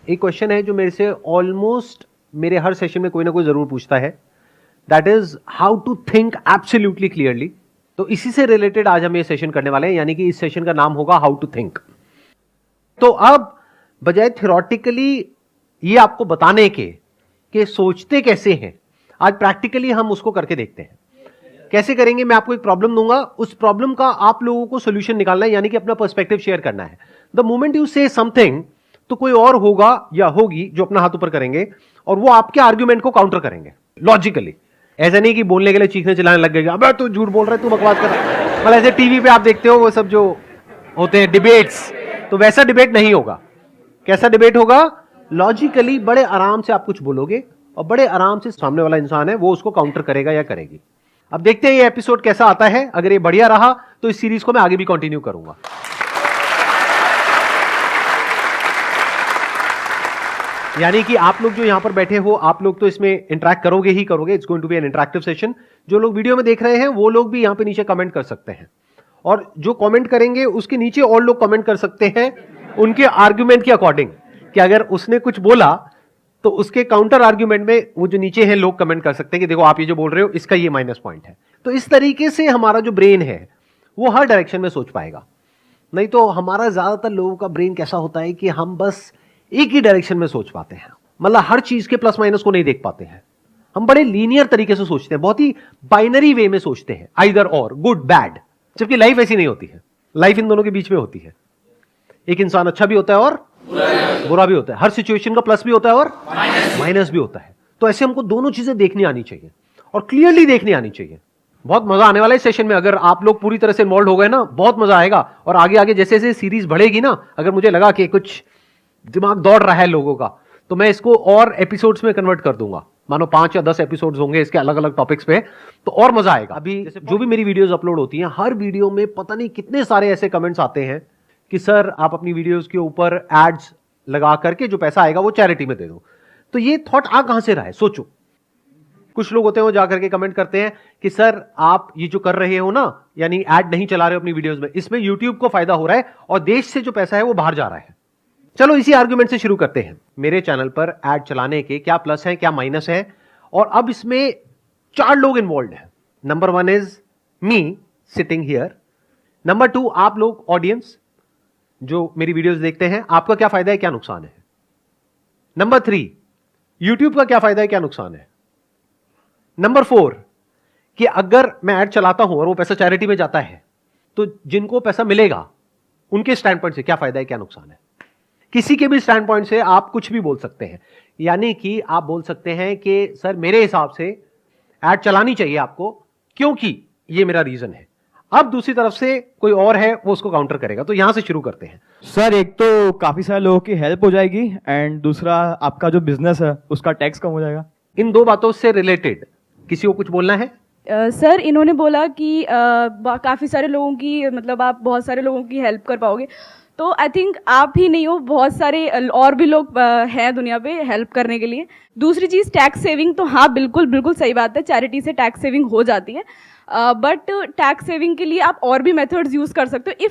एक क्वेश्चन है जो मेरे से ऑलमोस्ट मेरे हर सेशन में कोई ना कोई जरूर पूछता है, that is how to think absolutely clearly. तो इसी से रिलेटेड आज हम ये सेशन करने वाले हैं, यानी कि इस सेशन का नाम होगा हाउ टू थिंक। तो अब बजाय थियोरेटिकली ये आपको बताने के कि सोचते कैसे हैं, आज प्रैक्टिकली हम उसको करके देखते हैं। कैसे करेंगे? मैं आपको एक प्रॉब्लम दूंगा, उस प्रॉब्लम का आप लोगों को सोल्यूशन निकालना है, यानी कि अपना पर्सपेक्टिव शेयर करना है। द मोमेंट यू से समथिंग, तो कोई और होगा या होगी जो अपना हाथ ऊपर करेंगे और वो आपके आर्ग्यूमेंट को काउंटर करेंगे लॉजिकली। ऐसा नहीं कि बोलने के लिए चीखने चिल्लाने लग गए, अबे तू झूठ बोल रहा है, तू बकवास कर रहा है। मतलब ऐसे टीवी पे आप देखते हो वो सब जो होते हैं डिबेट्स, तो वैसा डिबेट नहीं होगा। कैसा डिबेट होगा? लॉजिकली बड़े आराम से आप कुछ बोलोगे और बड़े आराम से सामने वाला इंसान है वो उसको काउंटर करेगा या करेगी। अब देखते हैं ये एपिसोड कैसा आता है। अगर ये बढ़िया रहा तो इस सीरीज को मैं आगे भी कंटिन्यू करूंगा। यानी कि आप लोग जो यहां पर बैठे हो, आप लोग तो इसमें इंटरेक्ट करोगे ही करोगे। It's going to be an interactive session. जो लोग वीडियो में देख रहे हैं वो लोग भी यहां पे नीचे कमेंट कर सकते हैं, और जो कमेंट करेंगे उसके नीचे और लोग कमेंट कर सकते हैं उनके आर्ग्यूमेंट के अकॉर्डिंग, कि अगर उसने कुछ बोला तो उसके काउंटर आर्ग्यूमेंट में वो जो नीचे हैं लोग कमेंट कर सकते हैं कि देखो आप ये जो बोल रहे हो इसका ये माइनस पॉइंट है। तो इस तरीके से हमारा जो ब्रेन है वो हर डायरेक्शन में सोच पाएगा। नहीं तो हमारा ज्यादातर लोगों का ब्रेन कैसा होता है कि हम बस एक ही डायरेक्शन में सोच पाते हैं, मतलब हर चीज के प्लस माइनस को नहीं देख पाते हैं। हम बड़े लीनियर तरीके से सोचते हैं, बहुत ही बाइनरी वे में सोचते हैं, आइदर और, गुड बैड। जबकि लाइफ ऐसी नहीं होती है, लाइफ इन दोनों के बीच में होती है। एक इंसान अच्छा भी होता है और बुरा भी होता है, हर सिचुएशन का प्लस भी होता है और माइनस भी होता है। तो ऐसे हमको दोनों चीजें देखनी आनी चाहिए और क्लियरली देखनी आनी चाहिए। बहुत मजा आने वाला है इस सेशन में। अगर आप लोग पूरी तरह से इन्वॉल्व हो गए ना, बहुत मजा आएगा। और आगे आगे जैसे जैसे सीरीज बढ़ेगी ना, अगर मुझे लगा कि कुछ दिमाग दौड़ रहा है लोगों का, तो मैं इसको और एपिसोड्स में कन्वर्ट कर दूंगा। मानो 5 या 10 एपिसोड्स होंगे इसके अलग अलग टॉपिक्स पे, तो और मजा आएगा। अभी जो भी मेरी वीडियोस अपलोड होती हैं, हर वीडियो में पता नहीं कितने सारे ऐसे कमेंट्स आते हैं कि सर आप अपनी वीडियोस के ऊपर एड्स लगा करके जो पैसा आएगा वो चैरिटी में दे दो। तो ये थॉट आ कहां से रहा है? सोचो। कुछ लोग होते हैं वो जाकर के कमेंट करते हैं कि सर आप ये जो कर रहे हो ना, यानी एड नहीं चला रहे हो अपनी वीडियोस में, इसमें यूट्यूब को फायदा हो रहा है और देश से जो पैसा है वो बाहर जा रहा है। चलो इसी आर्गुमेंट से शुरू करते हैं। मेरे चैनल पर एड चलाने के क्या प्लस है क्या माइनस है, और अब इसमें 4 लोग इन्वॉल्व हैं। Number 1 is me sitting here. Number 2 आप लोग ऑडियंस जो मेरी वीडियोस देखते हैं, आपका क्या फायदा है क्या नुकसान है। नंबर 3 यूट्यूब का क्या फायदा है क्या नुकसान है। नंबर 4 कि अगर मैं ऐड चलाता हूं और वो पैसा चैरिटी में जाता है तो जिनको पैसा मिलेगा उनके स्टैंड पॉइंट से क्या फायदा है क्या नुकसान है। किसी के भी स्टैंड पॉइंट से आप कुछ भी बोल सकते हैं। यानी कि आप बोल सकते हैं कि सर मेरे हिसाब से ऐड चलानी चाहिए आपको क्योंकि ये मेरा रीजन है। अब दूसरी तरफ से कोई और है वो उसको काउंटर करेगा। तो यहां से शुरू करते हैं। सर एक तो काफी सारे लोगों की हेल्प हो जाएगी, एंड दूसरा आपका जो बिजनेस है उसका टैक्स कम हो जाएगा। इन 2 बातों से रिलेटेड किसी को कुछ बोलना है? सर इन्होंने बोला कि काफ़ी सारे लोगों की, मतलब आप बहुत सारे लोगों की हेल्प कर पाओगे। तो आई थिंक आप ही नहीं हो, बहुत सारे और भी लोग हैं दुनिया पे हेल्प करने के लिए। दूसरी चीज़ टैक्स सेविंग, तो हाँ बिल्कुल बिल्कुल सही बात है, चैरिटी से टैक्स सेविंग हो जाती है। बट टैक्स सेविंग के लिए आप और भी मेथड्स यूज़ कर सकते हो।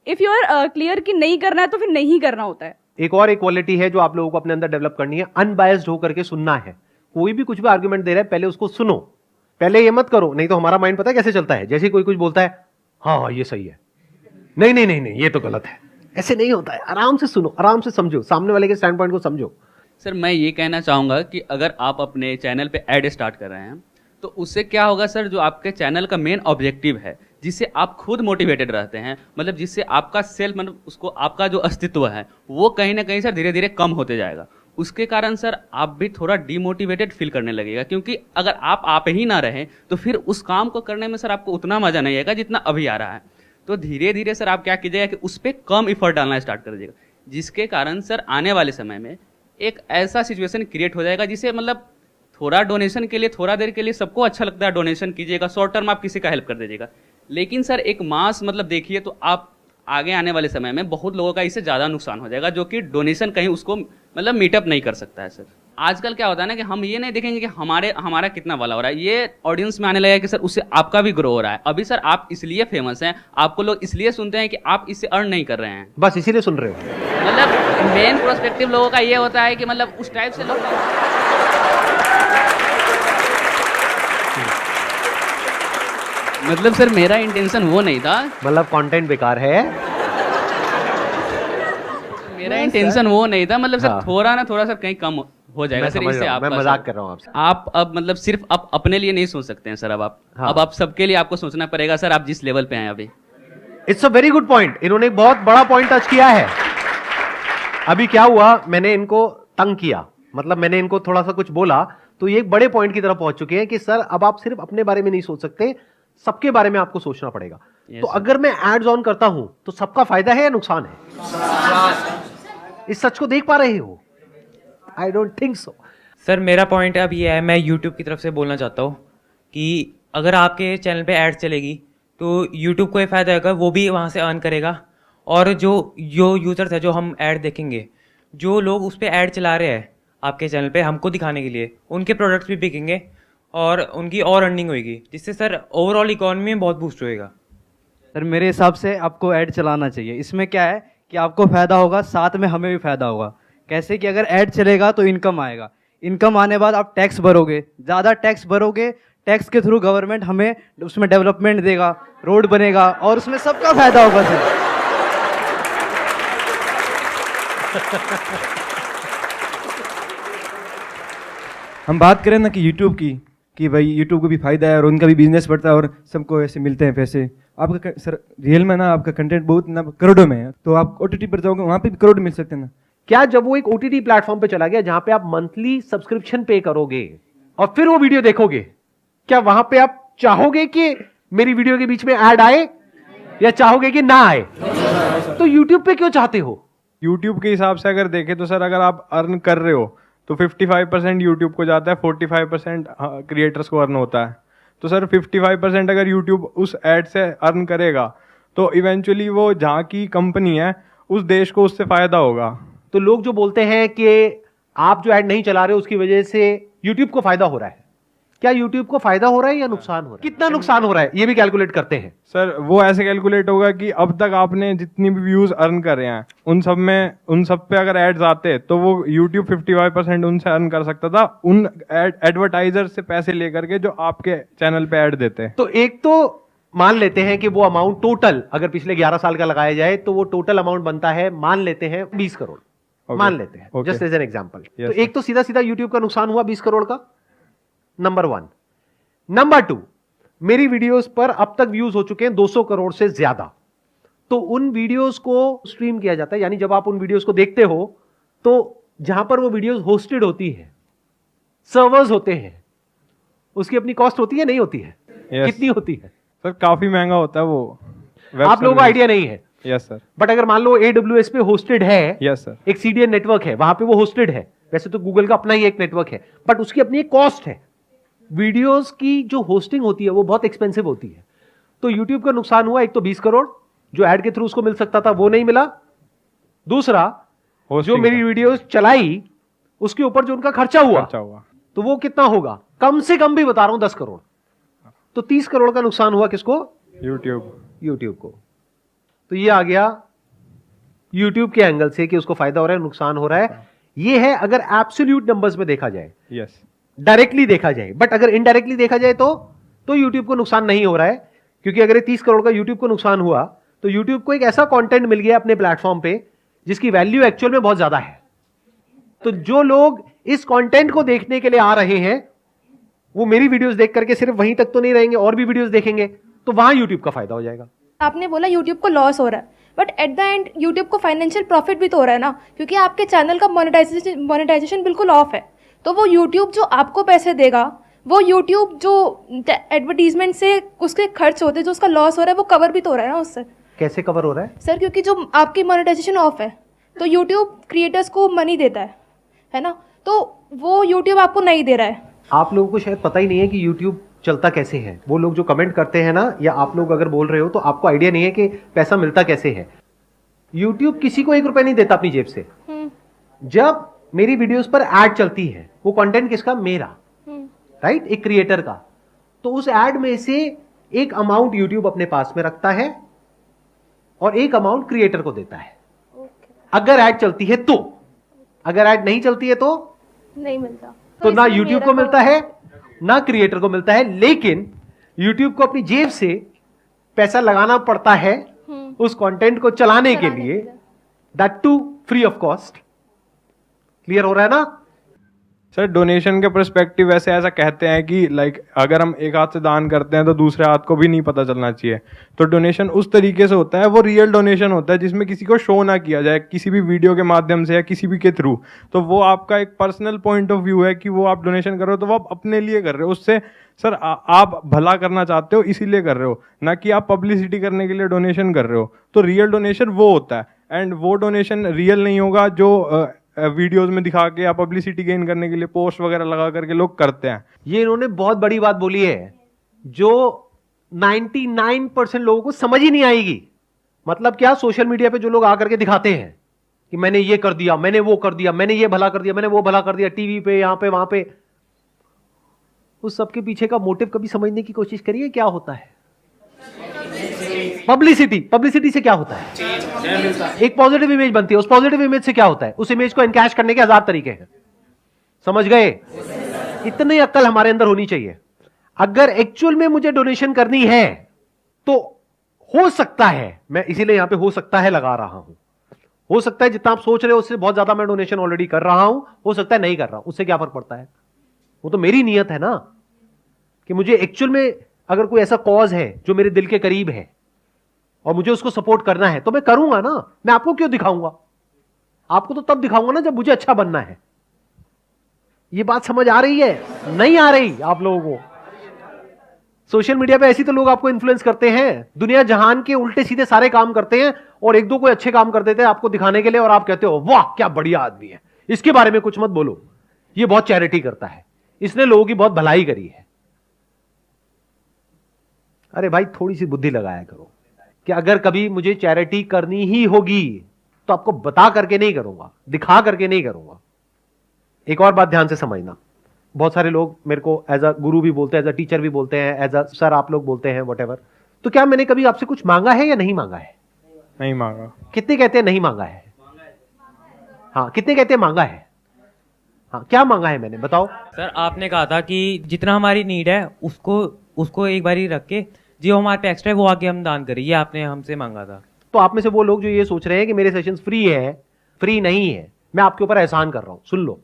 इफ़ यू आर क्लियर कि नहीं करना है तो फिर नहीं करना होता है। एक और एक क्वालिटी है जो आप लोगों को अपने अंदर डेवलप करनी है, अनबायस्ड होकर के सुनना है। कोई भी कुछ भी आर्गुमेंट दे रहा है पहले उसको सुनो, पहले ये मत करो। नहीं तो हमारा माइंड पता है कैसे चलता है, जैसे कोई कुछ बोलता है हाँ ये सही है, नहीं नहीं नहीं नहीं ये तो गलत है। ऐसे नहीं होता है। आराम से सुनो, आराम से समझो, सामने वाले के स्टैंड पॉइंट को समझो। सर मैं ये कहना चाहूँगा कि अगर आप अपने चैनल पे ऐड स्टार्ट कर रहे हैं तो उससे क्या होगा सर, जो आपके चैनल का मेन ऑब्जेक्टिव है, जिससे आप खुद मोटिवेटेड रहते हैं, मतलब जिससे आपका सेल्फ, मतलब उसको आपका जो अस्तित्व है वो कहीं ना कहीं सर धीरे धीरे कम होते जाएगा। उसके कारण सर आप भी थोड़ा डीमोटिवेटेड फील करने लगेगा, क्योंकि अगर आप ही ना रहें तो फिर उस काम को करने में सर आपको उतना मजा नहीं आएगा जितना अभी आ रहा है। तो धीरे धीरे सर आप क्या कीजिएगा कि उस पर कम इफर्ट डालना स्टार्ट कर दीजिएगा, जिसके कारण सर आने वाले समय में एक ऐसा सिचुएशन क्रिएट हो जाएगा जिसे, मतलब थोड़ा डोनेशन के लिए, थोड़ा देर के लिए सबको अच्छा लगता है डोनेशन कीजिएगा, शॉर्ट टर्म आप किसी का हेल्प कर दीजिएगा। लेकिन सर एक मास, मतलब देखिए तो आप आगे आने वाले समय में बहुत लोगों का इससे ज़्यादा नुकसान हो जाएगा, जो कि डोनेशन कहीं उसको मतलब मीटअप नहीं कर सकता है सर। आजकल क्या होता है ना कि हम ये नहीं देखेंगे कि हमारा कितना भला हो रहा है, ये ऑडियंस में आने लगेगा कि सर उससे आपका भी ग्रो हो रहा है। अभी सर आप इसलिए फेमस हैं, आपको लोग इसलिए सुनते हैं कि आप इससे अर्न नहीं कर रहे हैं, बस इसीलिए सुन रहे हो। मतलब मेन प्रोस्पेक्टिव लोगों का ये होता है कि मतलब उस टाइप से लोग मतलब सर मेरा इंटेंशन वो नहीं था, मतलब कंटेंट बेकार है। मेरा इंटेंशन वो नहीं था, मतलब सर हाँ। थोड़ा सा कहीं कम हो जाएगा मैं सर, समझ इससे रहा हूँ, मैं आपका मजाक सर। कर रहा हूँ आपसे। आप अब मतलब सिर्फ आप अपने लिए नहीं सोच सकते हैं सर, हाँ। अब आप सबके लिए आपको सोचना पड़ेगा सर, आप जिस लेवल पे हैं अभी। It's a very good point, इन्होंने एक बहुत बड़ा पॉइंट टच किया है। अभी क्या हुआ, मैंने इनको तंग किया, मतलब मैंने इनको थोड़ा सा कुछ बोला, तो ये एक बड़े पॉइंट की तरफ पहुंच चुके हैं कि सर अब आप सिर्फ अपने बारे में नहीं सोच सकते, सबके बारे में आपको सोचना पड़ेगा। तो अगर मैं एड्स ऑन करता हूं तो सबका फायदा है या नुकसान है? इस सच को देख पा रहे हो? I don't think so. Sir मेरा पॉइंट अब ये है, मैं यूट्यूब की तरफ से बोलना चाहता हूँ कि अगर आपके चैनल पे ऐड चलेगी तो यूट्यूब को ये फ़ायदा होगा, वो भी वहाँ से अर्न करेगा। और जो यूज़र्स है, जो हम ऐड देखेंगे, जो लोग उस पर ऐड चला रहे हैं आपके चैनल पे हमको दिखाने के लिए, उनके प्रोडक्ट्स भी बिकेंगे और उनकी और अर्निंग होगी, जिससे सर ओवरऑल इकॉनमी में बहुत बूस्ट होएगा। सर मेरे हिसाब से आपको ऐड चलाना चाहिए। इसमें क्या है कि आपको फ़ायदा होगा, साथ में हमें भी फ़ायदा होगा। कैसे कि अगर ऐड चलेगा तो इनकम आएगा, इनकम आने बाद आप टैक्स भरोगे, ज़्यादा टैक्स भरोगे, टैक्स के थ्रू गवर्नमेंट हमें उसमें डेवलपमेंट देगा, रोड बनेगा और उसमें सबका फ़ायदा होगा सर। हम बात करें ना कि यूट्यूब की, कि भाई यूट्यूब को भी फायदा है और उनका भी बिजनेस बढ़ता है और सबको ऐसे मिलते हैं पैसे। आपका सर रियल में ना आपका कंटेंट बहुत ना करोड़ों में है, तो आप ओटीटी पर जाओगे वहाँ पे भी करोड़ मिल सकते हैं ना। क्या जब वो एक ओटीटी प्लेटफॉर्म पे चला गया जहां पे आप मंथली सब्सक्रिप्शन पे करोगे और फिर वो वीडियो देखोगे, क्या वहां पे आप चाहोगे कि मेरी वीडियो के बीच में ऐड आए या चाहोगे कि ना आए? तो यूट्यूब पे क्यों चाहते हो? यूट्यूब के हिसाब से अगर देखें तो सर अगर आप अर्न कर रहे हो तो 55% यूट्यूब को जाता है, 45% क्रिएटर्स को अर्न होता है। तो सर 55% अगर यूट्यूब उस एड से अर्न करेगा तो इवेंचुअली वो जहाँ की कंपनी है उस देश को उससे फायदा होगा। तो लोग जो बोलते हैं कि आप जो ऐड नहीं चला रहे उसकी वजह से यूट्यूब को फायदा हो रहा है, क्या यूट्यूब को फायदा हो रहा है या नुकसान हो रहा है? कितना नुकसान हो रहा है ये भी कैलकुलेट करते हैं। सर वो ऐसे कैलकुलेट होगा कि अब तक आपने जितनी भी व्यूज अर्न कर रहे हैं उन सब पे अगर एड्स आते तो वो यूट्यूब 55% उनसे अर्न कर सकता था, उन एडवर्टाइजर से पैसे लेकर के जो आपके चैनल पे ऐड देते हैं। तो एक तो मान लेते हैं कि वो अमाउंट टोटल अगर पिछले 11 साल का लगाया जाए तो वो टोटल अमाउंट बनता है, मान लेते हैं 20 करोड़। मान लेते हैं जस्ट एज एन एग्जांपल। तो एक तो सीधा सीधा यूट्यूब का नुकसान हुआ 20 करोड़ का, नंबर 1। नंबर 2, मेरी वीडियोस पर अब तक व्यूज हो चुके हैं 200 करोड़ से ज्यादा। तो उन वीडियोस को स्ट्रीम किया जाता है, यानी जब आप उन वीडियोस को देखते हो तो जहां पर वो वीडियोस होस्टेड होती है, सर्वर्स होते हैं, उसकी अपनी कॉस्ट होती है, नहीं होती है? कितनी होती है? सर काफी महंगा होता है वो। आप लोगों को आइडिया नहीं है। Yes sir. बट अगर मान लो AWS पे होस्टेड है, यस सर, एक CDN नेटवर्क है, वहां पे वो होस्टेड है। वैसे तो गूगल का अपना ही एक नेटवर्क है, बट उसकी अपनी एक कॉस्ट है। वीडियोस की जो होस्टिंग होती है वो बहुत एक्सपेंसिव होती है। तो यूट्यूब का नुकसान हुआ, एक तो 20 करोड़ जो ऐड के थ्रू उसको मिल सकता था वो नहीं मिला, दूसरा जो मेरी वीडियोस चलाई उसके ऊपर जो उनका खर्चा हुआ तो वो कितना होगा? कम से कम भी बता रहा हूं 10 करोड़। तो 30 करोड़ का नुकसान हुआ किसको? यूट्यूब को। तो ये आ गया यूट्यूब के एंगल से कि उसको फायदा हो रहा है, नुकसान हो रहा है। ये है अगर एब्सोल्यूट नंबर्स में देखा जाए, यस, डायरेक्टली देखा जाए। बट अगर इनडायरेक्टली देखा जाए तो यूट्यूब को नुकसान नहीं हो रहा है, क्योंकि अगर 30 करोड़ का यूट्यूब को नुकसान हुआ तो यूट्यूब को एक ऐसा कंटेंट मिल गया अपने प्लेटफॉर्म पे जिसकी वैल्यू एक्चुअल में बहुत ज्यादा है। तो जो लोग इस कंटेंट को देखने के लिए आ रहे हैं वो मेरी वीडियोस देख करके सिर्फ वहीं तक तो नहीं रहेंगे, और भी वीडियोस देखेंगे, तो वहां यूट्यूब का फायदा हो जाएगा। आपने बोला यूट्यूब को लॉस हो रहा है, but at the end YouTube को फाइनेंशियल प्रॉफिट भी तो हो रहा है ना, क्योंकि आपके चैनल का मोनेटाइजेशन बिल्कुल ऑफ है। तो वो यूट्यूब जो आपको पैसे देगा, वो यूट्यूब जो एडवर्टीजमेंट से उसके खर्च होते हैं, जो उसका लॉस हो रहा है, वो कवर भी तो हो रहा है ना उससे। कैसे कवर हो रहा है सर? क्योंकि जो आपकी मोनेटाइजेशन ऑफ है तो यूट्यूब क्रिएटर्स को मनी देता है ना, तो वो यूट्यूब आपको नहीं दे रहा है। आप लोगों को शायद पता ही नहीं है कि यूट्यूब चलता कैसे है। वो लोग जो कमेंट करते हैं ना, या आप लोग अगर बोल रहे हो तो आपको आइडिया नहीं है कि पैसा मिलता कैसे है। यूट्यूब किसी को 1 रुपया नहीं देता अपनी जेब से। जब मेरी वीडियोस पर ऐड चलती है, वो कंटेंट किसका? मेरा, राइट, एक क्रिएटर का। तो उस ऐड में से एक अमाउंट यूट्यूब अपने पास में रखता है और एक अमाउंट क्रिएटर को देता है, अगर ऐड चलती है तो। अगर ऐड नहीं चलती है तो नहीं मिलता। तो ना इसमें यूट्यूब मेरा को मिलता है ना क्रिएटर को मिलता है। लेकिन यूट्यूब को अपनी जेब से पैसा लगाना पड़ता है उस कंटेंट को चलाने के लिए, that to free of cost. Clear हो रहा है ना? सर डोनेशन के पर्सपेक्टिव वैसे ऐसा कहते हैं कि लाइक अगर हम एक हाथ से दान करते हैं तो दूसरे हाथ को भी नहीं पता चलना चाहिए। तो डोनेशन उस तरीके से होता है, वो रियल डोनेशन होता है जिसमें किसी को शो ना किया जाए किसी भी वीडियो के माध्यम से या किसी भी के थ्रू। तो वो आपका एक पर्सनल पॉइंट ऑफ व्यू है कि वो आप डोनेशन कर रहे हो तो वो आप अपने लिए कर रहे हो। उससे सर आप भला करना चाहते हो इसीलिए कर रहे हो, ना कि आप पब्लिसिटी करने के लिए डोनेशन कर रहे हो। तो रियल डोनेशन वो होता है, एंड वो डोनेशन रियल नहीं होगा जो वीडियोस में दिखा के या पब्लिसिटी गेन करने के लिए पोस्ट वगैरह लगा करके लोग करते हैं। ये इन्होंने बहुत बड़ी बात बोली है जो 99% लोगों को समझ ही नहीं आएगी। मतलब क्या? सोशल मीडिया पे जो लोग आकर के दिखाते हैं कि मैंने ये कर दिया, मैंने वो कर दिया, मैंने ये भला कर दिया, मैंने वो भला कर दिया, टीवी पे, यहां पे, वहां पे, उस सबके पीछे का मोटिव कभी समझने की कोशिश करिए क्या होता है। पब्लिसिटी। पब्लिसिटी से क्या होता है? एक पॉजिटिव इमेज बनती है। उस पॉजिटिव इमेज से क्या होता है? उस इमेज को एनकैश करने के 1000 तरीके हैं। समझ गए? इतनी अक्ल हमारे अंदर होनी चाहिए। अगर एक्चुअल में मुझे डोनेशन करनी है तो हो सकता है, मैं इसीलिए यहां पे हो सकता है लगा रहा हूं, हो सकता है जितना आप सोच रहे हो उससे बहुत ज्यादा मैं डोनेशन ऑलरेडी कर रहा हूं, हो सकता है नहीं कर रहा हूं, उससे क्या फर्क पड़ता है? वो तो मेरी नीयत है ना कि मुझे एक्चुअल में अगर कोई ऐसा कॉज है जो मेरे दिल के करीब है और मुझे उसको सपोर्ट करना है तो मैं करूंगा ना। मैं आपको क्यों दिखाऊंगा? आपको तो तब दिखाऊंगा ना जब मुझे अच्छा बनना है। ये बात समझ आ रही है? नहीं आ रही आप लोगों को? सोशल मीडिया पे ऐसी तो लोग आपको इन्फ्लुएंस करते हैं, दुनिया जहान के उल्टे सीधे सारे काम करते हैं और एक दो कोई अच्छे काम कर देते हैं आपको दिखाने के लिए, और आप कहते हो वाह क्या बढ़िया आदमी है, इसके बारे में कुछ मत बोलो, ये बहुत चैरिटी करता है, इसने लोगों की बहुत भलाई करी है। अरे भाई थोड़ी सी बुद्धि लगाया करो कि अगर कभी मुझे चैरिटी करनी ही होगी तो आपको बता करके नहीं करूंगा, दिखा करके नहीं करूंगा। एक और बात ध्यान से समझना, बहुत सारे लोग मेरे को एज अ गुरु भी बोलते हैं, एज अ टीचर भी बोलते हैं, एज अ सर आप लोग बोलते हैं, व्हाटएवर। तो क्या मैंने कभी आपसे कुछ मांगा है या नहीं मांगा है? नहीं मांगा। कितने कहते हैं नहीं मांगा है? हाँ, कितने कहते हैं मांगा है? हाँ, क्या मांगा है मैंने, बताओ। सर आपने कहा था कि जितना हमारी नीड है उसको एक बार ही रख के जो हमारे पे एक्स्ट्रा है वो आगे हम दान करें, ये आपने हमसे मांगा था। तो आप में से वो लोग जो ये सोच रहे हैं कि मेरे सेशंस फ्री है, फ्री नहीं है, मैं आपके ऊपर एहसान कर रहा हूं, सुन लो।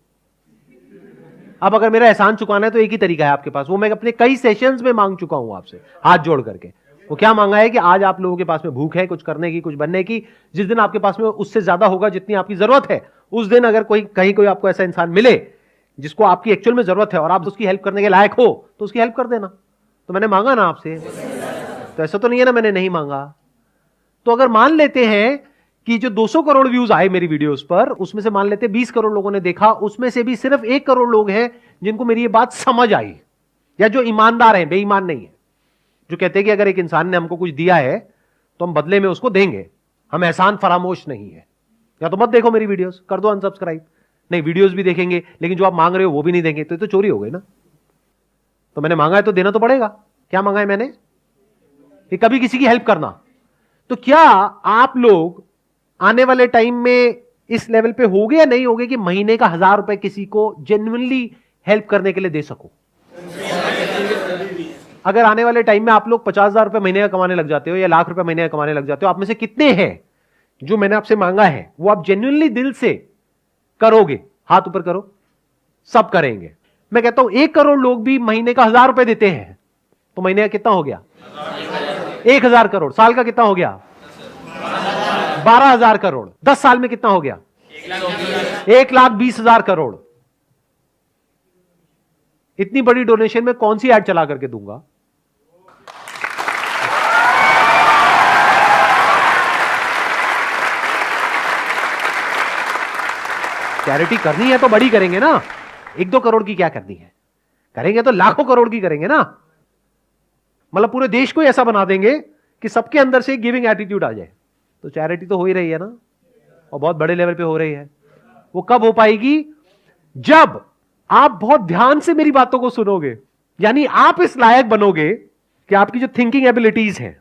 अब अगर मेरा एहसान चुकाना है तो एक ही तरीका है आपके पास, वो मैं अपने कई सेशंस में मांग चुका हूं आपसे हाथ जोड़ करके। वो क्या मांगा है कि आज आप लोगों के पास में भूख है कुछ करने की, कुछ बनने की, जिस दिन आपके पास में उससे ज्यादा होगा जितनी आपकी जरूरत है, उस दिन अगर कहीं कोई आपको ऐसा इंसान मिले जिसको आपकी एक्चुअल में जरूरत है और आप उसकी हेल्प करने के लायक हो तो उसकी हेल्प कर देना। तो मैंने मांगा ना आपसे, तो ऐसा तो नहीं है ना मैंने नहीं मांगा। तो अगर मान लेते हैं कि जो 200 करोड़ व्यूज आए मेरी वीडियोस पर, उसमें से मान लेते 20 करोड़ लोगों ने देखा, उसमें से भी सिर्फ 1 करोड़ लोग हैं जिनको मेरी ये बात समझ आई, या जो ईमानदार हैं, बेईमान नहीं है, जो कहते हैं कि अगर एक इंसान ने हमको कुछ दिया है तो हम बदले में उसको देंगे, हम एहसान फरामोश नहीं है। या तो मत देखो मेरी वीडियोस, कर दो अनसब्सक्राइब। नहीं, वीडियोस भी देखेंगे लेकिन जो आप मांग रहे हो वो भी नहीं देंगे, तो ये तो चोरी हो गई ना। तो मैंने मांगा है तो देना तो पड़ेगा। क्या मांगा है मैंने? कि कभी किसी की हेल्प करना। तो क्या आप लोग आने वाले टाइम में इस लेवल पे होगे या नहीं होगे कि महीने का 1000 रुपए किसी को जेन्युइनली हेल्प करने के लिए दे सको? अगर आने वाले टाइम में आप लोग 50,000 रुपए महीने का कमाने लग जाते हो या लाख रुपए महीने का कमाने लग जाते हो, आप में से कितने हैं जो मैंने आपसे मांगा है वो आप जेन्युइनली दिल से करोगे? हाथ ऊपर करो। सब करेंगे। मैं कहता हूं 1 करोड़ लोग भी महीने का 1000 रुपए देते हैं तो महीने का कितना हो गया? 1000 करोड़। साल का कितना हो गया? 12,000 करोड़। 10 साल में कितना हो गया? 1,20,000 करोड़। इतनी बड़ी डोनेशन में कौन सी ऐड चला करके दूंगा? चैरिटी करनी है तो बड़ी करेंगे ना, 1-2 करोड़ की क्या करनी है? करेंगे तो लाखों करोड़ की करेंगे ना। मतलब पूरे देश को ऐसा बना देंगे कि सबके अंदर से गिविंग एटीट्यूड आ जाए, तो चैरिटी तो हो ही रही है ना, और बहुत बड़े लेवल पे हो रही है। वो कब हो पाएगी? जब आप बहुत ध्यान से मेरी बातों को सुनोगे, यानी आप इस लायक बनोगे कि आपकी जो थिंकिंग एबिलिटीज हैं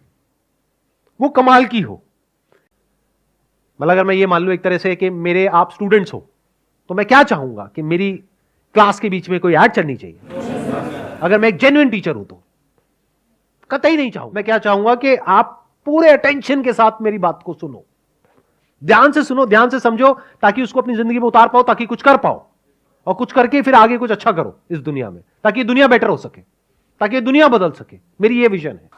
वो कमाल की हो। मतलब अगर मैं ये मान लूं एक तरह से कि मेरे आप स्टूडेंट्स हो, तो मैं क्या चाहूंगा कि मेरी क्लास के बीच में कोई ऐड चलनी चाहिए। अगर मैं एक जेन्युइन टीचर हूं तो कतई नहीं चाहूंगा। मैं क्या चाहूंगा कि आप पूरे अटेंशन के साथ मेरी बात को सुनो, ध्यान से सुनो, ध्यान से समझो, ताकि उसको अपनी जिंदगी में उतार पाओ, ताकि कुछ कर पाओ, और कुछ करके फिर आगे कुछ अच्छा करो इस दुनिया में, ताकि दुनिया बेटर हो सके, ताकि दुनिया बदल सके। मेरी ये विजन है।